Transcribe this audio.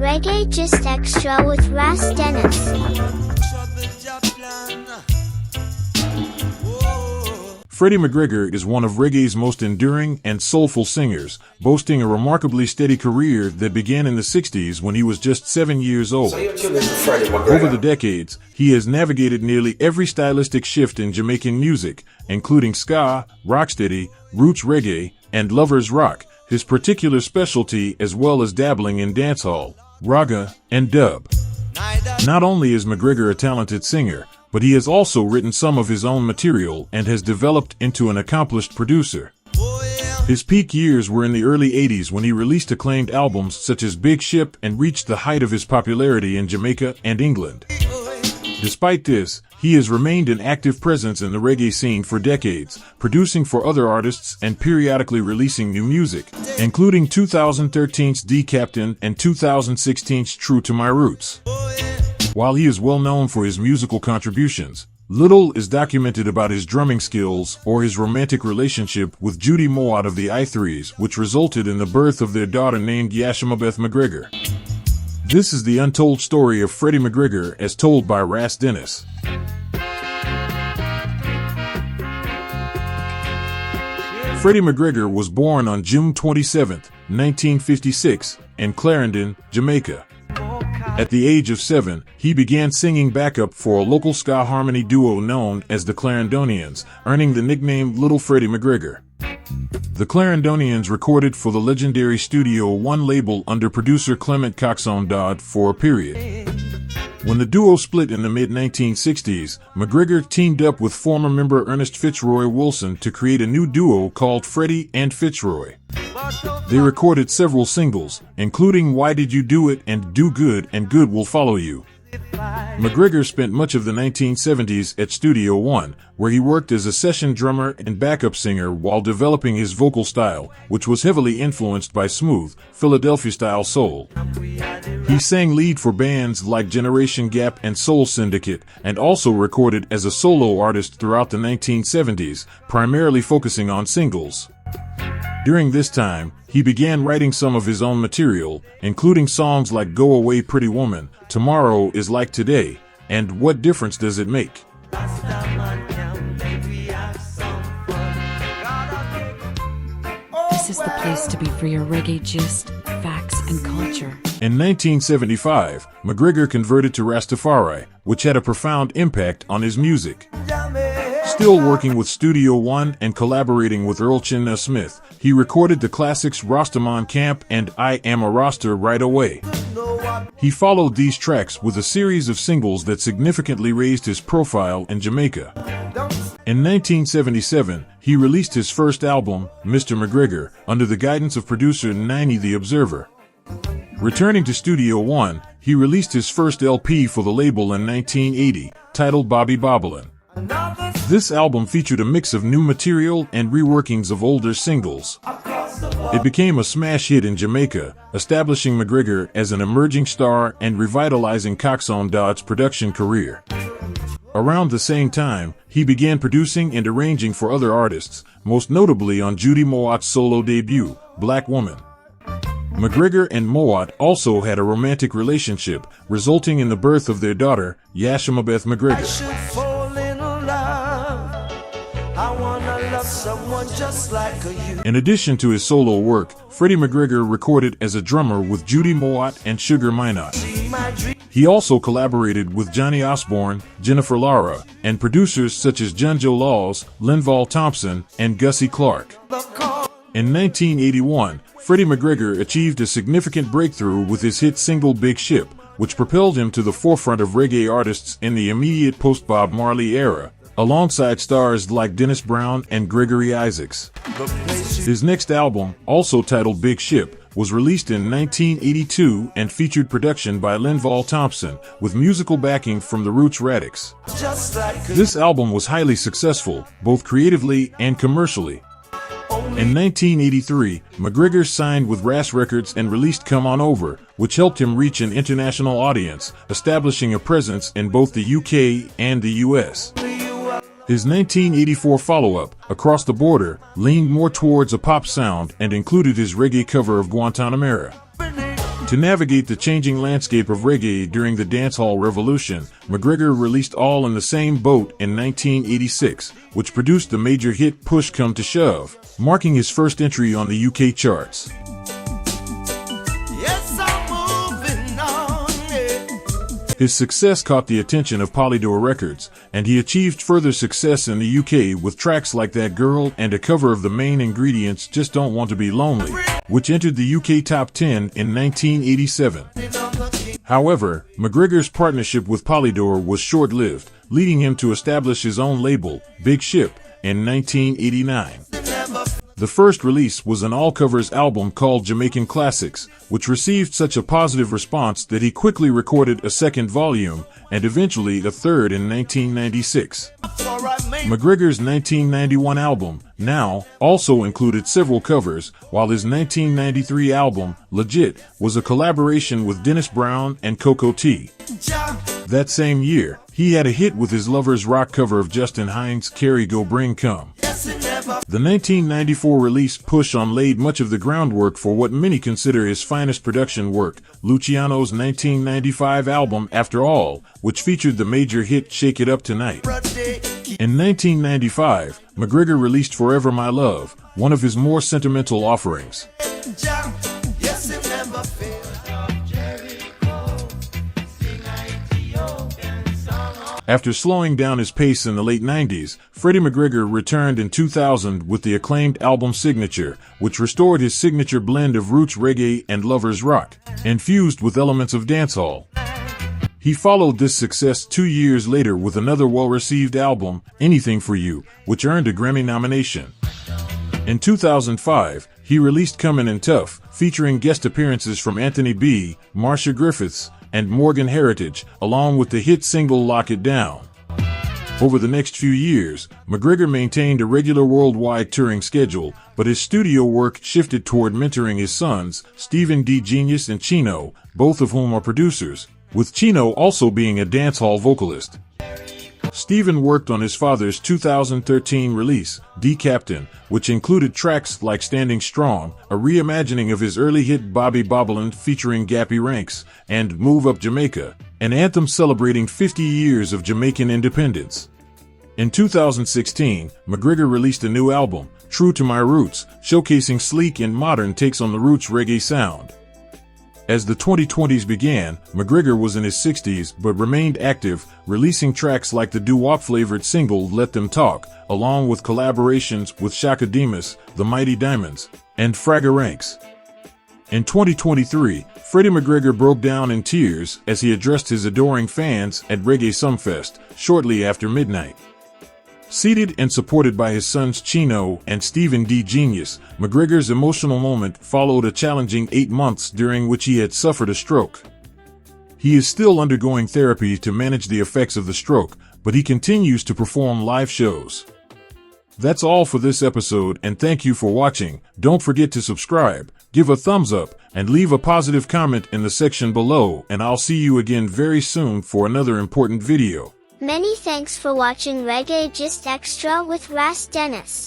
Reggae Just Extra with Ras Dennis. Freddie McGregor is one of reggae's most enduring and soulful singers, boasting a remarkably steady career that began in the 60s when he was just 7 years old. Over the decades, he has navigated nearly every stylistic shift in Jamaican music, including ska, rocksteady, roots reggae, and lovers rock, his particular specialty, as well as dabbling in dancehall, raga, and dub. Not only is McGregor a talented singer, but he has also written some of his own material and has developed into an accomplished producer. His peak years were in the early 80s when he released acclaimed albums such as Big Ship and reached the height of his popularity in Jamaica and England. Despite this, he has remained an active presence in the reggae scene for decades, producing for other artists and periodically releasing new music, including 2013's D Captain and 2016's True to My Roots. While he is well known for his musical contributions, little is documented about his drumming skills or his romantic relationship with Judy Mowatt of the I-Threes, which resulted in the birth of their daughter named Yashimabeth McGregor. This is the untold story of Freddie McGregor as told by Ras Dennis. Freddie McGregor was born on June 27, 1956, in Clarendon, Jamaica. At the age of 7, he began singing backup for a local ska harmony duo known as the Clarendonians, earning the nickname Little Freddie McGregor. The Clarendonians recorded for the legendary Studio One label under producer Clement Coxon Dodd for a period. When the duo split in the mid-1960s, McGregor teamed up with former member Ernest Fitzroy Wilson to create a new duo called Freddie and Fitzroy. They recorded several singles, including Why Did You Do It and Do Good and Good Will Follow You. McGregor spent much of the 1970s at Studio One, where he worked as a session drummer and backup singer while developing his vocal style, which was heavily influenced by smooth, Philadelphia-style soul. He sang lead for bands like Generation Gap and Soul Syndicate, and also recorded as a solo artist throughout the 1970s, primarily focusing on singles. During this time, he began writing some of his own material, including songs like Go Away Pretty Woman, Tomorrow is Like Today, and What Difference Does It Make? This is the place to be for your reggae gist, facts, and culture. In 1975, McGregor converted to Rastafari, which had a profound impact on his music. Still working with Studio One and collaborating with Earl Chinna Smith, he recorded the classics Rastaman Camp and I Am a Rasta Right Away. He followed these tracks with a series of singles that significantly raised his profile in Jamaica. In 1977, he released his first album, Mr. McGregor, under the guidance of producer Nini the Observer. Returning to Studio One, he released his first LP for the label in 1980, titled Bobby Bobblin'. This album featured a mix of new material and reworkings of older singles. It became a smash hit in Jamaica, establishing McGregor as an emerging star and revitalizing Coxon Dodd's production career. Around the same time, he began producing and arranging for other artists, most notably on Judy Mowatt's solo debut, Black Woman. McGregor and Mowatt also had a romantic relationship, resulting in the birth of their daughter, Yashimabeth McGregor. In addition to his solo work, Freddie McGregor recorded as a drummer with Judy Mowatt and Sugar Minott. He also collaborated with Johnny Osborne, Jennifer Lara, and producers such as Junjo Laws, Linval Thompson, and Gussie Clark. In 1981, Freddie McGregor achieved a significant breakthrough with his hit single Big Ship, which propelled him to the forefront of reggae artists in the immediate post-Bob Marley era, alongside stars like Dennis Brown and Gregory Isaacs. His next album, also titled Big Ship, was released in 1982 and featured production by Linval Thompson, with musical backing from the Roots Radics. This album was highly successful, both creatively and commercially. In 1983, McGregor signed with Ras Records and released Come On Over, which helped him reach an international audience, establishing a presence in both the UK and the US. His 1984 follow-up, Across the Border, leaned more towards a pop sound and included his reggae cover of Guantanamera. To navigate the changing landscape of reggae during the dancehall revolution, McGregor released All in the Same Boat in 1986, which produced the major hit Push Come to Shove, marking his first entry on the UK charts. His success caught the attention of Polydor Records, and he achieved further success in the UK with tracks like That Girl and a cover of The Main Ingredients' Just Don't Want to Be Lonely, which entered the UK Top 10 in 1987. However, McGregor's partnership with Polydor was short-lived, leading him to establish his own label, Big Ship, in 1989. The first release was an all-covers album called Jamaican Classics, which received such a positive response that he quickly recorded a second volume, and eventually a third in 1996. McGregor's 1991 album, Now, also included several covers, while his 1993 album, Legit, was a collaboration with Dennis Brown and Coco T. That same year, he had a hit with his Lovers Rock cover of Justin Hines' Carry Go Bring Come. The 1994 release Push On laid much of the groundwork for what many consider his finest production work, Luciano's 1995 album After All, which featured the major hit Shake It Up Tonight. In 1995, McGregor released Forever My Love, one of his more sentimental offerings. After slowing down his pace in the late 90s, Freddie McGregor returned in 2000 with the acclaimed album Signature, which restored his signature blend of roots reggae and lovers rock, infused with elements of dancehall. He followed this success 2 years later with another well-received album, Anything For You, which earned a Grammy nomination. In 2005, he released Comin' in Tough, featuring guest appearances from Anthony B., Marsha Griffiths, and Morgan Heritage, along with the hit single Lock It Down. Over the next few years, McGregor maintained a regular worldwide touring schedule, but his studio work shifted toward mentoring his sons, Stephen D. Genius and Chino, both of whom are producers, with Chino also being a dancehall vocalist. Stephen worked on his father's 2013 release, D Captain, which included tracks like Standing Strong, a reimagining of his early hit Bobby Bobbland featuring Gappy Ranks, and Move Up Jamaica, an anthem celebrating 50 years of Jamaican independence. In 2016, McGregor released a new album, True to My Roots, showcasing sleek and modern takes on the roots reggae sound. As the 2020s began, McGregor was in his 60s but remained active, releasing tracks like the doo-wop-flavored single Let Them Talk, along with collaborations with Shaka Demus, The Mighty Diamonds, and Fragga Ranks. In 2023, Freddie McGregor broke down in tears as he addressed his adoring fans at Reggae Sumfest, shortly after midnight. Seated and supported by his sons Chino and Stephen D. Genius, McGregor's emotional moment followed a challenging 8 months during which he had suffered a stroke. He is still undergoing therapy to manage the effects of the stroke, but he continues to perform live shows. That's all for this episode, and thank you for watching. Don't forget to subscribe, give a thumbs up, and leave a positive comment in the section below, and I'll see you again very soon for another important video. Many thanks for watching Reggae Gist Extra with Ras Dennis.